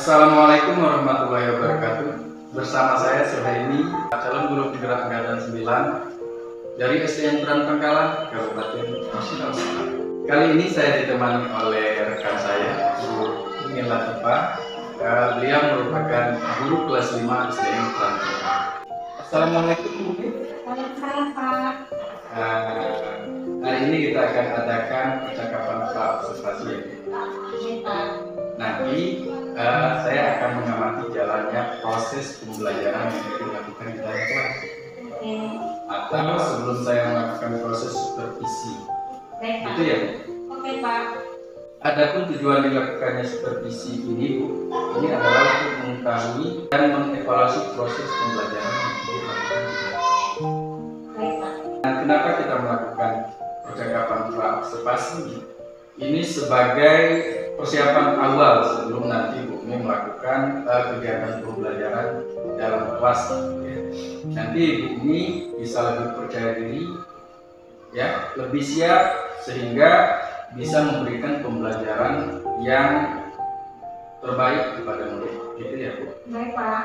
Assalamualaikum warahmatullahi wabarakatuh. Bersama saya Suhaimi, calon guru penggerak angkatan 9 dari SDN Peran Pangkalan, Kabupaten Nasional Selatan. Kali ini saya ditemani oleh rekan saya, Bu Ingin Latifah. Beliau merupakan guru kelas 5 SDN Peran Pangkalan. Assalamualaikum Bu. Waalaikumsalam Pak. Hari ini kita akan adakan percakapan pra-observasi ya. Nanti saya akan mengamati jalannya proses pembelajaran yang dilakukan di dalam kelas. Atau sebelum saya melakukan proses supervisi. Baik, Pak. Itu ya Bu. Oke Pak. Adapun tujuan dilakukannya supervisi ini Bu, ini adalah untuk mengetahui dan mengevaluasi proses pembelajaran yang dilakukan di kelas. Baik, Pak. Nah, kenapa kita melakukan percakapan pra-observasi? Ini sebagai persiapan awal sebelum nanti Bu Umi melakukan kegiatan pembelajaran dalam kelas. Ya. Nanti Bu Umi bisa lebih percaya diri, ya, lebih siap sehingga bisa memberikan pembelajaran yang terbaik kepada murid. Gitu ya Bu. Baik, Pak.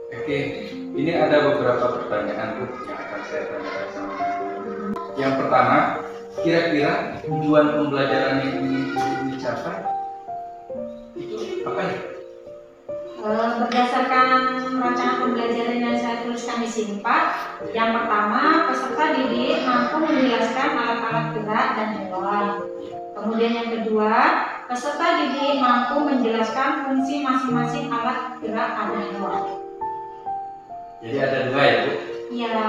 Oke, ini ada beberapa pertanyaan Bu yang akan saya tanyakan sama Bu. Yang pertama, kira-kira tujuan pembelajaran yang ingin dicapai itu apa ya? Berdasarkan rancangan pembelajaran yang saya tuliskan di sini Pak, yang pertama peserta didik mampu menjelaskan alat-alat gerak dan hewan. Kemudian yang kedua, peserta didik mampu menjelaskan fungsi masing-masing alat gerak pada hewan. Jadi ada dua ya Bu, Iya.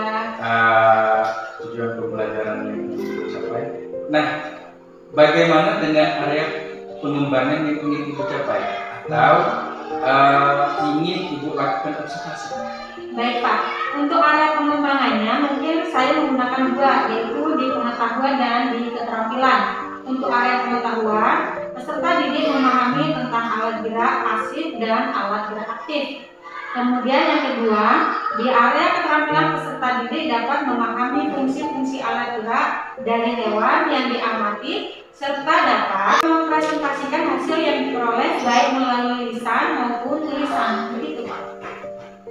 tujuan pembelajaran yang ingin dicapai. Nah, bagaimana dengan area pengembangan yang ingin Ibu capai atau ingin Ibu lakukan observasi? Baik Pak, untuk area pengembangannya mungkin saya menggunakan dua, yaitu di pengetahuan dan di keterampilan. Untuk area pengetahuan, peserta didik memahami tentang alat gerak pasif dan alat gerak aktif. Kemudian yang kedua, di area keterampilan peserta didik dapat memahami fungsi-fungsi alat gerak dari hewan yang diamati serta dapat mempresentasikan hasil yang diperoleh baik melalui lisan maupun tulisan. Begitu Pak.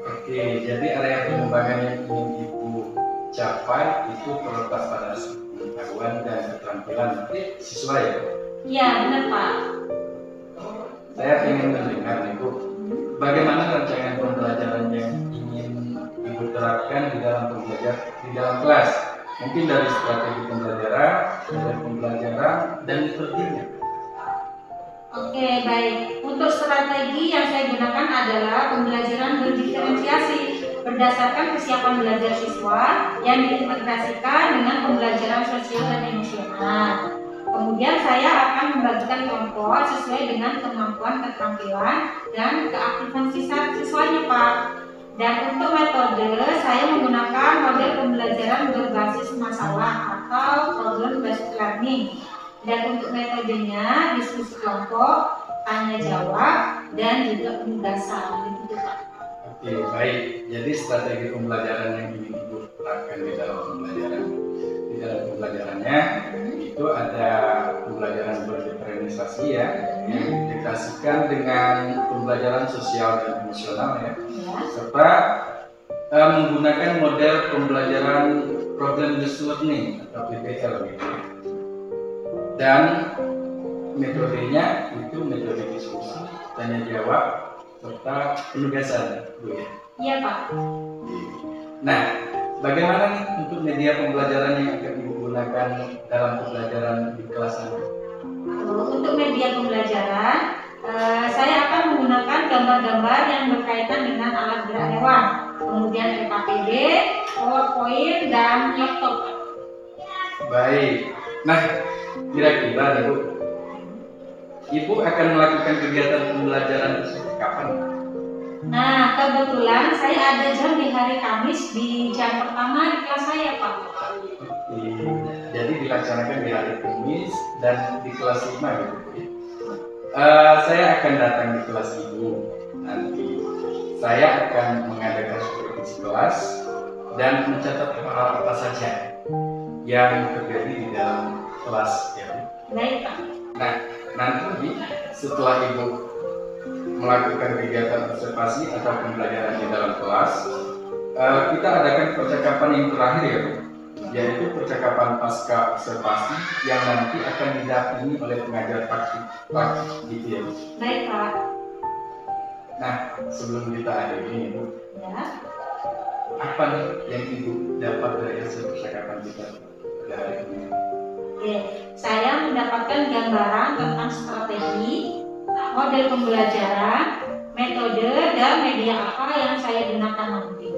Oke, jadi area pengembangan yang ingin Ibu capai itu terletak pada pengetahuan dan keterampilan siswa ya? Iya benar Pak. Saya ingin mendengar nih Bu, bagaimana rancangan pembelajaran yang ingin Ibu terapkan di dalam kelas? Mungkin dari strategi pembelajaran, dari pembelajaran, dan metodenya. Oke, baik. Untuk strategi yang saya gunakan adalah pembelajaran berdiferensiasi berdasarkan kesiapan belajar siswa yang diintegrasikan dengan pembelajaran sosial dan emosional. Kemudian saya akan membagikan kelompok sesuai dengan kemampuan keterampilan dan keaktifan siswanya Pak. Dan untuk metode, saya menggunakan model pembelajaran berbasis masalah atau problem based learning. Dan untuk metodenya, diskusi kelompok, tanya jawab, dan juga penugasan. Begitu Pak. Oke, baik. Jadi strategi pembelajaran yang ingin Ibu terapkan di dalam pembelajarannya itu ada pembelajaran berdiferensiasi ya, yang diintegrasikan dengan pembelajaran sosial dan emosional ya, serta menggunakan model pembelajaran problem based learning atau PBL gitu. Dan metodenya itu metode diskusi, tanya jawab, serta penugasan, Bu ya. Iya Pak. Nah, bagaimana nih untuk media pembelajaran yang akan Ibu gunakan dalam pembelajaran di kelas Anda? Untuk media pembelajaran, saya akan menggunakan gambar-gambar yang berkaitan dengan alat gerak hewan, kemudian PKPD, PowerPoint, dan laptop. Baik. Nah, kira-kira nih Bu, Ibu akan melakukan kegiatan pembelajaran tersebut kapan? Nah, kebetulan saya ada jam di hari Kamis di jam pertama di kelas saya Pak. Jadi dilaksanakan di hari Kamis dan di kelas 5 gitu Bu. Saya akan datang di kelas Ibu nanti. Saya akan mengadakan supervisi kelas dan mencatat hal apa saja yang terjadi di dalam kelas ya Bu. Baik Pak. Nah, nanti setelah Ibu melakukan kegiatan observasi atau pembelajaran di dalam kelas, kita adakan percakapan yang terakhir ya, Bu, yaitu percakapan pasca observasi yang nanti akan didampingi oleh pengajar praktik gitu ya, Bu. Baik, Pak. Nah, sebelum kita akhiri, Bu, Ya. apa nih yang Ibu dapat dari hasil percakapan kita pada hari ini? Oke, saya mendapatkan gambaran tentang strategi, model pembelajaran, metode, dan media apa yang saya gunakan nanti.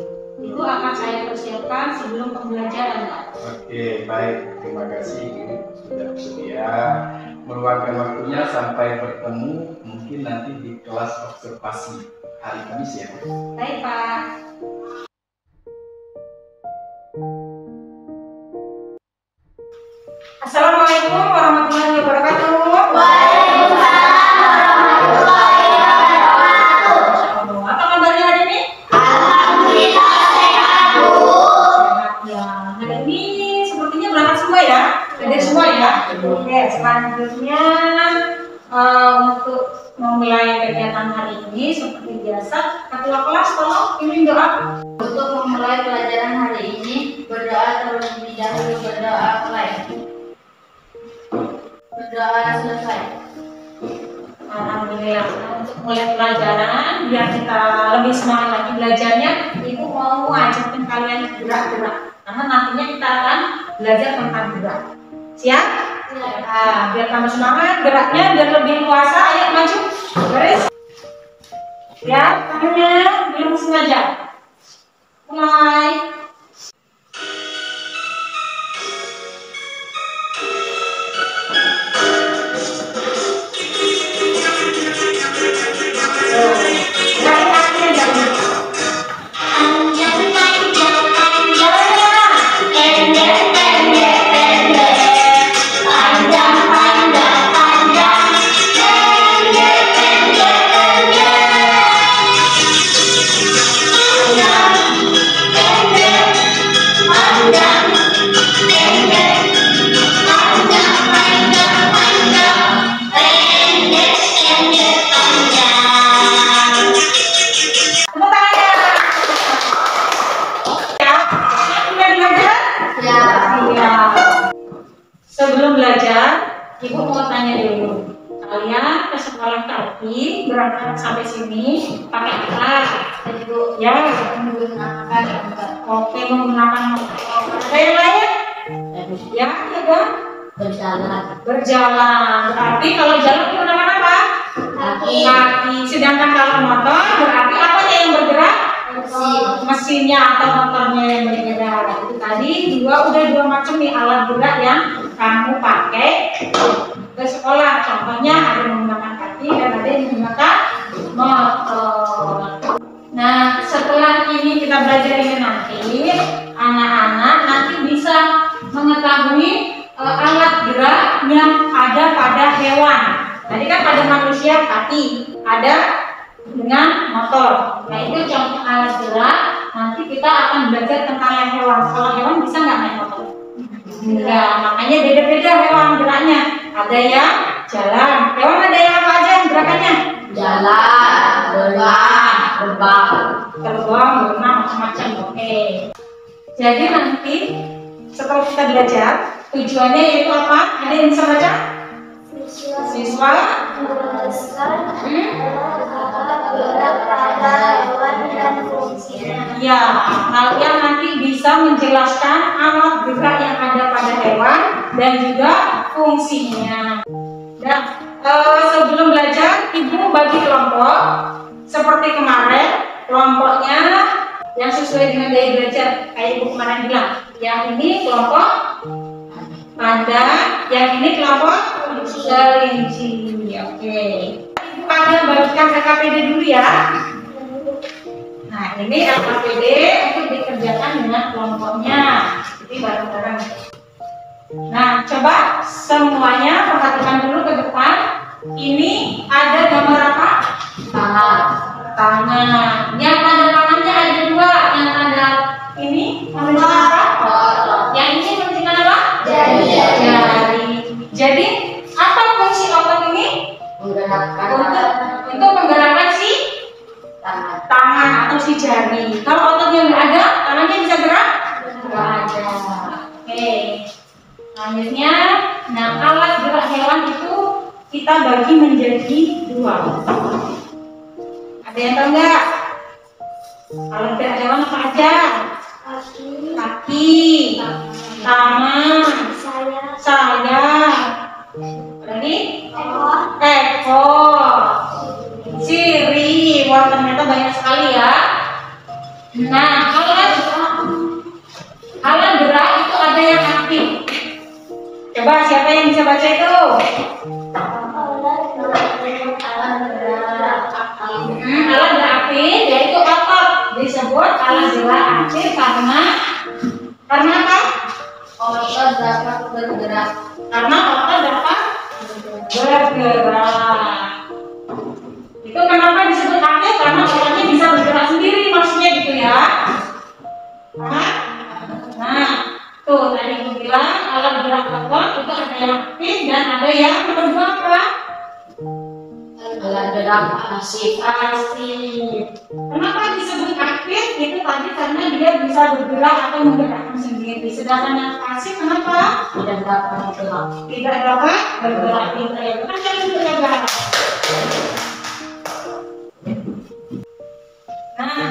Itu akan saya persiapkan sebelum pembelajaran, Pak. Oke, baik. Terima kasih Ibu sudah bersedia meluangkan waktunya sampai bertemu mungkin nanti di kelas observasi hari Kamis ya. Baik, Pak. Assalamualaikum warahmatullahi wabarakatuh. Waalaikumsalam warahmatullahi wabarakatuh. Apa kabarnya hari ini? Alhamdulillah sehat, Bu. Sehat ya. Hari ini sepertinya berangkat semua ya. Ada semua ya. Oke, selanjutnya untuk memulai kegiatan hari ini seperti biasa, ketua kelas tolong pimpin doa. Untuk memulai pelajaran hari ini, berdoa terlebih dahulu, berdoa mulai. Berdoa selesai. Alhamdulillah. Nah, untuk mulai pelajaran biar kita lebih semangat lagi belajarnya, Ibu mau ajakin kalian gerak-gerak karena nantinya kita akan belajar tentang gerak. Siap? Nah, biar kamu semangat geraknya, biar lebih luasa. Ayo maju, garis. Ya, tangannya belum sengaja. Mulai. Sebelum belajar, Ibu mau tanya dulu. Kalian ke sekolah tadi berangkat sampai sini pakai apa? Ibu ya, menggunakan. Oke, menggunakan motor. Ada yang lain? Ya, ada. Berjalan. Berjalan. Berarti kalau jalan menggunakan apa? Kaki. Kaki. Sedangkan kalau motor berarti apa yang bergerak? Mesinnya atau motornya yang bergerak. Itu tadi udah dua macam nih alat gerak yang kamu pakai ke sekolah. Contohnya ada yang menggunakan kaki dan ada yang menggunakan motor. Nah, setelah ini kita belajar ini nanti, anak-anak nanti bisa mengetahui alat gerak yang ada pada hewan. Tadi kan pada manusia kaki, ada dengan motor. Nah, itu contoh alat gerak. Nanti kita akan belajar tentang hewan. Kalau hewan bisa nggak naik motor? Enggak, makanya beda-beda hewan geraknya. Ada yang jalan. Hewan ada yang apa aja gerakannya? Jalan, berenang, terbang. Terbang, berenang, macam-macam. Oke. Jadi nanti setelah kita belajar, tujuannya yaitu apa? Ada yang bisa baca? Siswa ya, kalian nanti bisa menjelaskan alat gerak yang ada pada hewan dan juga fungsinya. Dan sebelum belajar, Ibu bagi kelompok seperti kemarin. Kelompoknya yang sesuai dengan gaya belajar kayak Ibu kemarin bilang. Yang ini kelompok panda, yang ini kelompok kelinci. Oke. Kalian bagikan LKPD dulu ya. Nah, ini LKPD untuk dikerjakan dengan kelompoknya. Jadi bareng-bareng. Nah, coba semuanya perhatikan dulu ke depan. Ini ada gambar apa? Tangan. Tangan. Yang tanda tangannya ada dua. Yang tanda ini menunjukkan apa? Yang ini menunjukkan apa? Jari. Jari. Jadi apa fungsi otot ini? Menggerakkan Untuk menggerakkan si si jari. Kalau ototnya nggak ada, tangannya bisa gerak? Nggak ada. Oke. Selanjutnya, nah alat gerak hewan itu kita bagi menjadi dua. Ada yang tahu nggak? Alat gerak hewan apa aja? Kaki, tangan, sayap, lagi ekor, sirip. Wah, ternyata banyak sekali ya. Nah, alat gerak itu ada yang aktif. Coba siapa yang bisa baca itu? Alat gerak aktif yaitu otot, disebut alat gerak aktif karena apa? Otot dapat bergerak. Karena otot dapat bergerak. Itu kenapa disebut aktif? Karena ototnya bisa bergerak sendiri, maksudnya gitu ya. Nah, tuh tadi aku bilang alat gerak otot itu ada yang aktif dan ada yang bergerak. Alat gerak pasif. Kenapa disebut aktif? Itu tadi karena dia bisa bergerak atau menggerakkan sendiri. Sedangkan yang pasif kenapa? Tidak dapat bergerak. Tidak dapat bergerak. Kan kalian bergerak. Nah,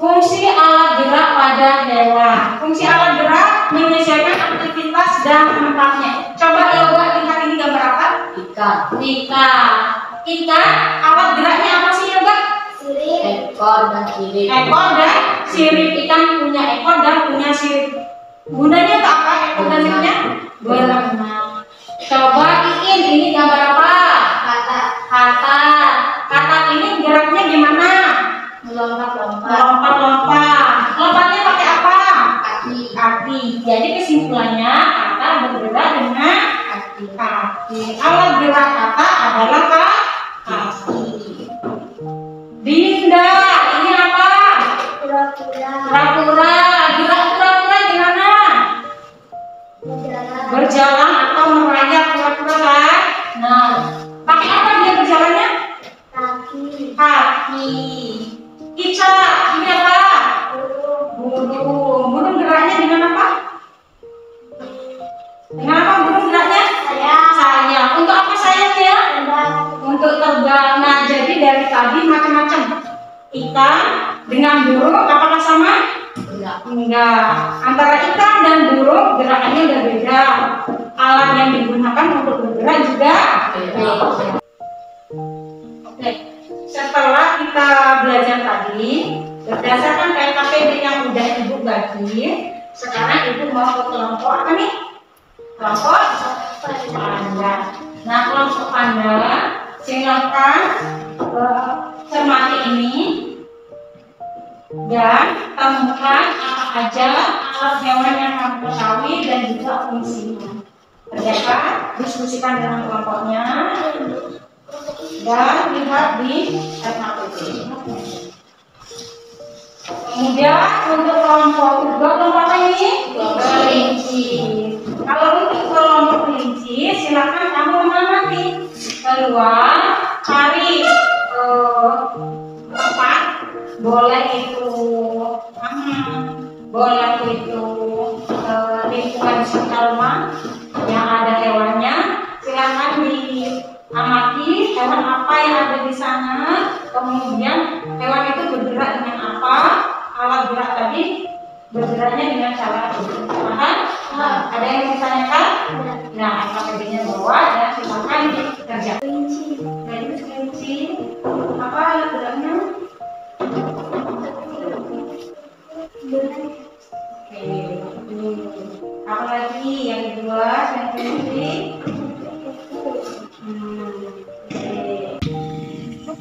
fungsi alat gerak pada hewan. Fungsi alat gerak menyesuaikan aktivitas dan tempatnya. Coba Yoga lihat ini gambar apa? Ikan. Alat geraknya apa sih Yoga? Ekor dan sirip. Ekor dan sirip. Ikan punya ekor dan punya sirip. Gunanya untuk apa ekor dan siripnya? Berenang. Coba ini gambar apa? Kata ini geraknya gimana? Melompat. Lompatnya pakai apa? Kaki. Jadi kesimpulannya kata bergerak dengan kaki. Alat gerak kata adalah kaki. Dinda, ini apa? Kura-kura. Gerak kura-kura gimana? Berjalan atau merayap kura-kura kan? Nah, pakai apa dia berjalannya? Kaki. Ica, ini apa? Burung geraknya dengan apa? Dengan apa burung geraknya? Sayap. Untuk apa sayapnya? Untuk terbang. Nah, jadi dari tadi macam-macam. Ikan dengan burung apakah sama? Enggak. Antara ikan dan burung gerakannya udah beda. Alat yang digunakan untuk bergerak juga beda. Oke. Setelah kita belajar tadi, berdasarkan KKPD yang udah Ibu bagi, sekarang Ibu mau ke kelompok apa nih? Kelompok panda. Nah, kelompok panda, silakan cermati ini dan temukan apa aja alat hewan yang kamu ketahui dan juga fungsinya. Kerjakan, diskusikan dengan kelompoknya dan lihat di RKPD. Kemudian untuk kelompok apa ini? Kelinci. Kalau untuk kelompok kelinci, silakan kamu mengamati keluar, cari tempat, boleh itu boleh itu lingkungan di sekitar rumah yang ada hewannya. Silakan diamati hewan apa yang ada di sana, kemudian hewan itu bergerak dengan apa, alat gerak tadi bergeraknya dengan cara paham? Ada yang ditanyakan? Nah, KPD-nya bawa dan silakan dikerjakan. Kelinci apa alat geraknya? Oke, apa lagi yang kedua yang kelinci?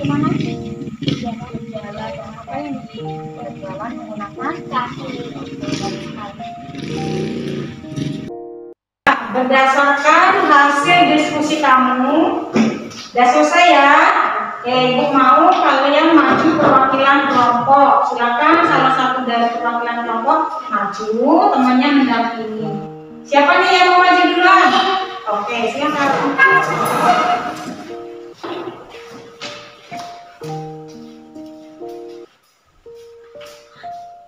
Gimana? Berjalan, apa yang berjalan menggunakan kaki. Berdasarkan hasil diskusi kamu, udah selesai ya. Ibu mau kalian maju perwakilan kelompok. Silakan salah satu dari perwakilan kelompok maju, temannya mendampingi. Siapa nih yang mau maju duluan? Oke, silakan.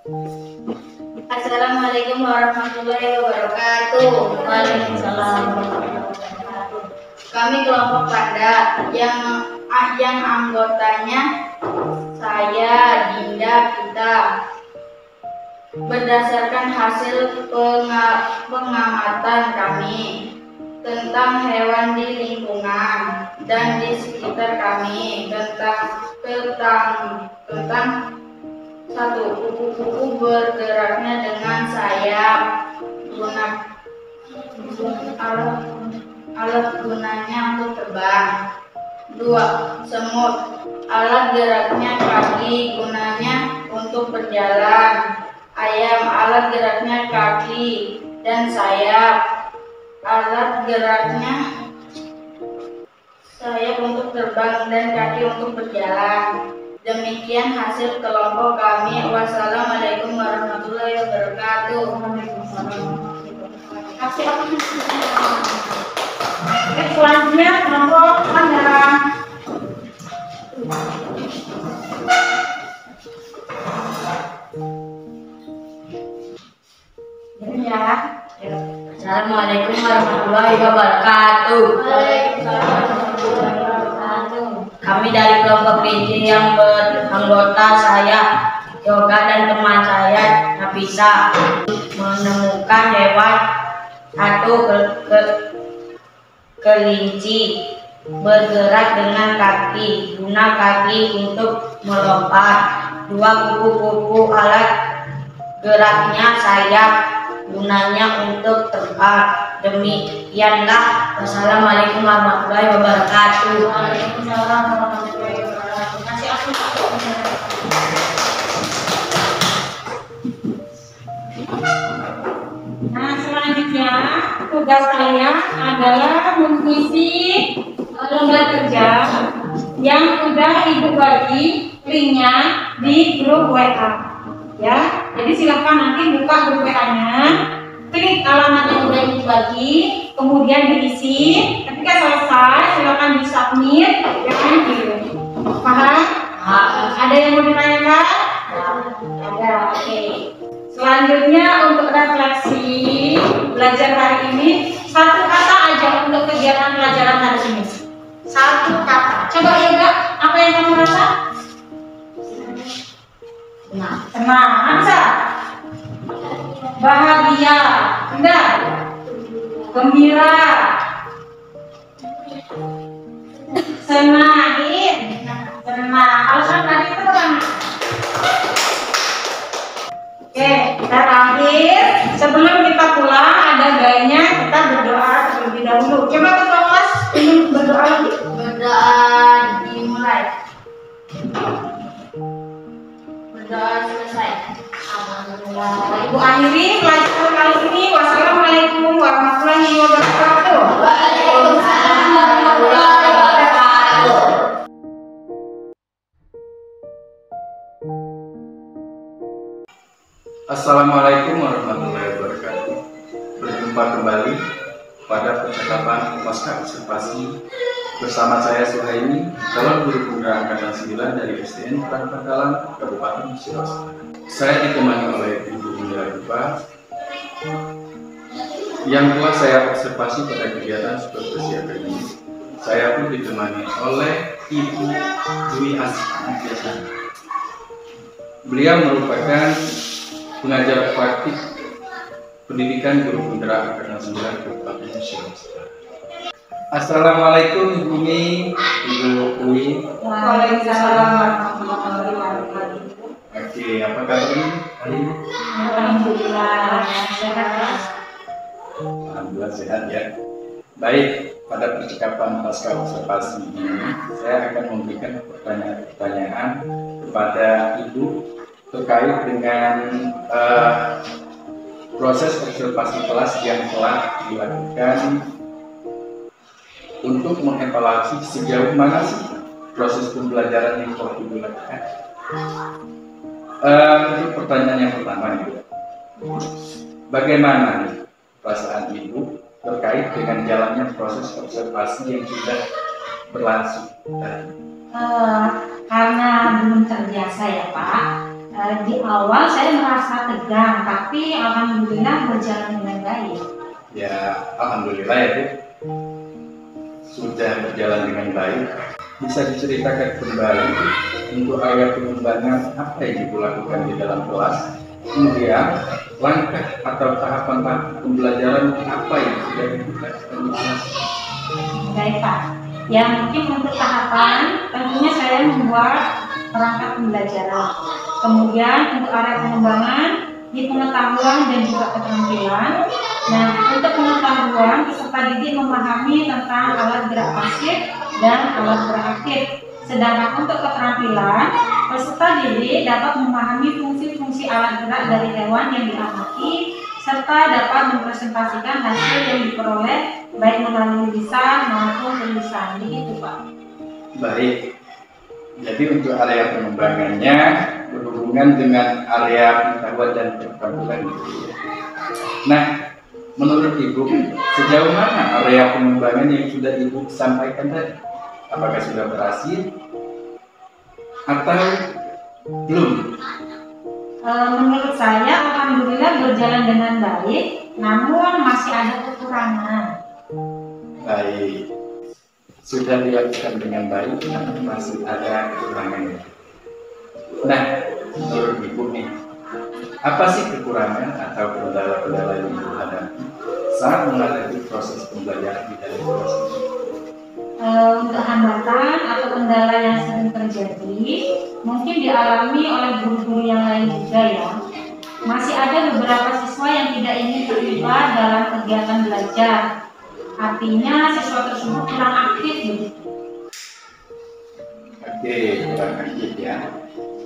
Assalamualaikum warahmatullahi wabarakatuh. Waalaikumsalam warahmatullahi wabarakatuh. Kami kelompok Panda yang anggotanya saya, Dinda, Pita. Berdasarkan hasil pengamatan kami tentang hewan di lingkungan dan di sekitar kami, tentang satu, kupu-kupu bergeraknya dengan sayap, alat gunanya untuk terbang. 2. Semut, alat geraknya kaki, gunanya untuk berjalan. Ayam, alat geraknya kaki dan sayap, alat geraknya sayap untuk terbang dan kaki untuk berjalan. Demikian hasil kelompok kami. Wassalamualaikum warahmatullahi wabarakatuh. Selanjutnya kelompok Panda. Ya. Assalamualaikum warahmatullahi wabarakatuh. Kami dari kelompok kelinci yang beranggota saya, Yoga, dan teman saya, Nafisa, menemukan hewan satu kelinci bergerak dengan kaki, guna kaki untuk melompat. 2. Kupu-kupu, alat geraknya sayap, gunanya untuk terbang. Demikianlah. Wassalamualaikum warahmatullahi wabarakatuh. Waalaikumsalam warahmatullahi wabarakatuh. Masih aku Nah, selanjutnya tugas saya adalah mengisi lomba kerja yang sudah Ibu bagi linknya di grup WA. Ya, jadi silakan nanti buka grup WA-nya, klik alamat yang sudah Ibu bagi, kemudian diisi. Ketika selesai, silakan di-submit dan kirim. Paham? Ada yang mau ditanyakan? Ada. Oke. Selanjutnya untuk refleksi belajar hari ini, satu kata aja untuk kegiatan pelajaran hari ini. Satu kata. Coba Yoga, apa yang kamu rasa? Tenang. Hamza? Bahagia. Enggak? Gembira. Senang. Senang. Alasan tadi itu kan? Oke, kita terakhir. Sebelum kita pulang, ada gayanya kita berdoa terlebih dahulu. Coba ketua kelas ingin berdoa lagi. Berdoa dimulai. Berdoa selesai. Alhamdulillah. Ibu akhiri pelajaran kali ini. Wassalamualaikum warahmatullahi wabarakatuh. Waalaikumsalam warahmatullahi wabarakatuh. Assalamualaikum warahmatullahi wabarakatuh. Berjumpa kembali pada percakapan pasca observasi bersama saya Suhaimi, calon guru pemuda angkatan 9 dari SDN Kurang Pangkalan, Kabupaten Sulawesi. Saya ditemani oleh Ibu Indra Dupa yang telah saya observasi pada kegiatan supervisi akademik. Saya pun ditemani oleh Ibu Dwi Asma. Beliau merupakan pengajar praktik pendidikan guru penggerak angkatan 9 Kabupaten Sulawesi. Assalamualaikum Ibu Mi, Ibu Uwi. Waalaikumsalam warahmatullahi wabarakatuh. Oke, apa kabarnya hari ini? Alhamdulillah sehat. Alhamdulillah sehat ya. Baik, pada percakapan pasca observasi ini saya akan memberikan pertanyaan-pertanyaan kepada Ibu terkait dengan proses observasi kelas yang telah dilakukan untuk mengevaluasi sejauh mana sih proses pembelajaran yang telah dilakukan. Untuk pertanyaan yang pertama nih, bagaimana nih perasaan Ibu terkait dengan jalannya proses observasi yang sudah berlangsung? Karena belum terbiasa ya Pak, Di awal saya merasa tegang, tapi alhamdulillah berjalan dengan baik. Ya, alhamdulillah ya Bu, sudah berjalan dengan baik. Bisa diceritakan kembali untuk area pengembangan apa yang Ibu lakukan di dalam kelas, kemudian langkah atau tahapan pembelajaran apa yang sudah Ibu lakukan di kelas? Baik Pak, yang mungkin untuk tahapan tentunya saya membuat perangkat pembelajaran. Kemudian untuk area pengembangan di pengetahuan dan juga keterampilan. Nah, untuk pengetahuan peserta didik memahami tentang alat gerak pasif dan alat gerak aktif. Sedangkan untuk keterampilan, peserta didik dapat memahami fungsi-fungsi alat gerak dari hewan yang diamati serta dapat mempresentasikan hasil yang diperoleh baik melalui lisan maupun tulisan. Begitu Pak. Baik. Jadi untuk area pengembangannya berhubungan dengan area pengetahuan dan keterampilan. Nah, menurut Ibu, sejauh mana area pengembangan yang sudah Ibu sampaikan tadi? Apakah sudah berhasil atau belum? Menurut saya alhamdulillah berjalan dengan baik, namun masih ada kekurangan. Baik. Sudah dilakukan dengan baik, namun masih ada kekurangannya. Nah, menurut Ibu nih, apa sih kekurangan atau kendala-kendala yang Ibu hadapi saat menghadapi proses pembelajaran di dalam kelas ini? Untuk hambatan atau kendala yang sering terjadi, mungkin dialami oleh guru-guru yang lain juga ya. Masih ada beberapa siswa yang tidak ingin terlibat dalam kegiatan belajar. Artinya siswa tersebut kurang aktif begitu. Oke, kurang aktif ya.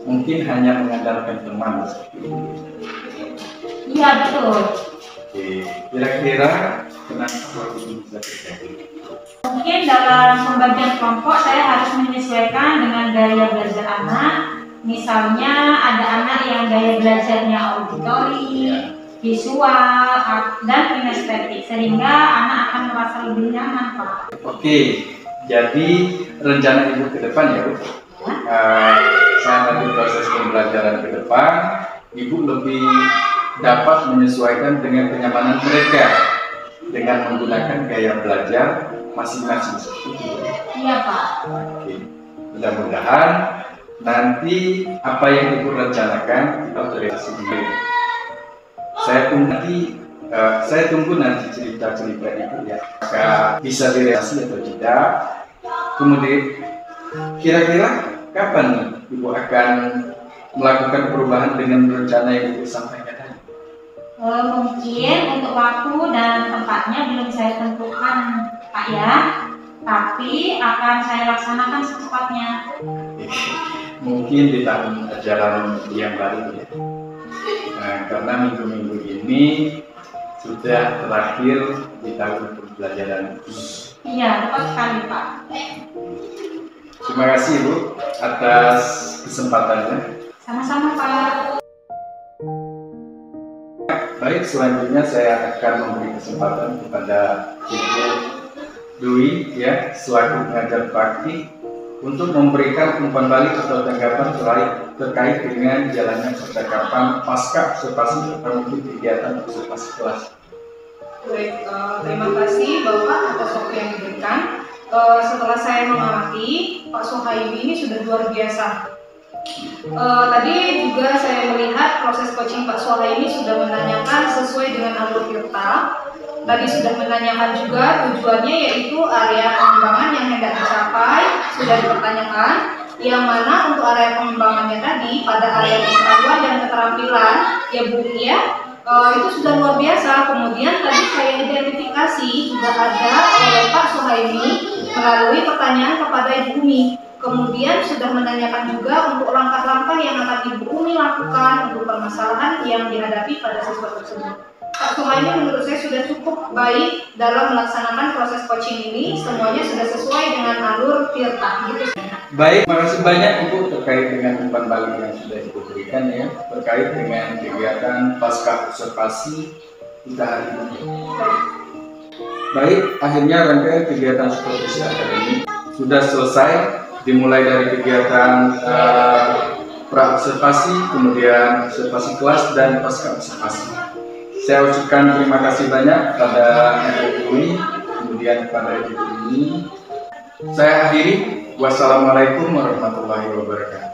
Mungkin hanya mengandalkan teman seperti itu. Iya betul. Oke, kira-kira kenapa hal ini bisa terjadi? Mungkin dalam pembagian kelompok saya harus menyesuaikan dengan gaya belajar anak. Misalnya ada anak yang gaya belajarnya auditori, visual, dan kinestetik, sehingga anak akan merasa lebih nyaman Pak. Oke, jadi rencana Ibu ke depan ya Bu? Saat nanti proses pembelajaran ke depan, Ibu lebih dapat menyesuaikan dengan kenyamanan mereka dengan menggunakan gaya belajar masing-masing seperti itu. Iya Pak. Oke, mudah-mudahan nanti apa yang Ibu rencanakan kita terrealisasi dulu. Saya tunggu nanti cerita-cerita itu ya, apakah bisa direalisasi atau tidak. Kemudian kira-kira kapan Ibu akan melakukan perubahan dengan rencana yang Ibu sampaikan tadi? Mungkin untuk waktu dan tempatnya belum saya tentukan Pak ya, tapi akan saya laksanakan secepatnya. Mungkin di tahun ajaran yang baru ya. Karena minggu-minggu ini sudah terakhir di tahun pembelajaran ini. Iya, tepat sekali Pak. Terima kasih Bu atas kesempatannya. Sama-sama Pak. Baik, selanjutnya saya akan memberi kesempatan kepada Ibu Dwi ya, selaku pengajar praktik untuk memberikan umpan balik atau tanggapan terkait dengan jalannya percakapan pasca observasi atau mungkin kegiatan observasi kelas. Baik, terima kasih Bapak atas waktu yang diberikan. Setelah saya mengamati, Pak Sohaimi ini sudah luar biasa. Tadi juga saya melihat proses coaching Pak Sohaimi sudah menanyakan sesuai dengan alur virtual. Tadi sudah menanyakan juga tujuannya, yaitu area pengembangan yang hendak dicapai sudah dipertanyakan. Yang mana untuk area pengembangannya tadi pada area pengetahuan dan keterampilan ya Bu ya, itu sudah luar biasa. Kemudian tadi saya identifikasi juga ada oleh Pak Sohaimi melalui pertanyaan kepada Ibu Umi. Kemudian sudah menanyakan juga untuk langkah-langkah yang akan Ibu Umi lakukan untuk permasalahan yang dihadapi pada siswa tersebut. Pak Sohaimi menurut saya sudah cukup baik dalam melaksanakan proses coaching ini. Semuanya sudah sesuai dengan alur tirta gitu. Baik, terima kasih banyak Ibu terkait dengan umpan balik yang sudah Ibu berikan ya, terkait dengan kegiatan pasca observasi kita hari ini. Baik, akhirnya rangkaian kegiatan supervisi akademik sudah selesai, dimulai dari kegiatan pra-observasi, kemudian observasi kelas, dan pasca observasi. Saya ucapkan terima kasih banyak kepada ibu ini, kemudian kepada ibu ini. Saya akhiri. Wassalamualaikum warahmatullahi wabarakatuh.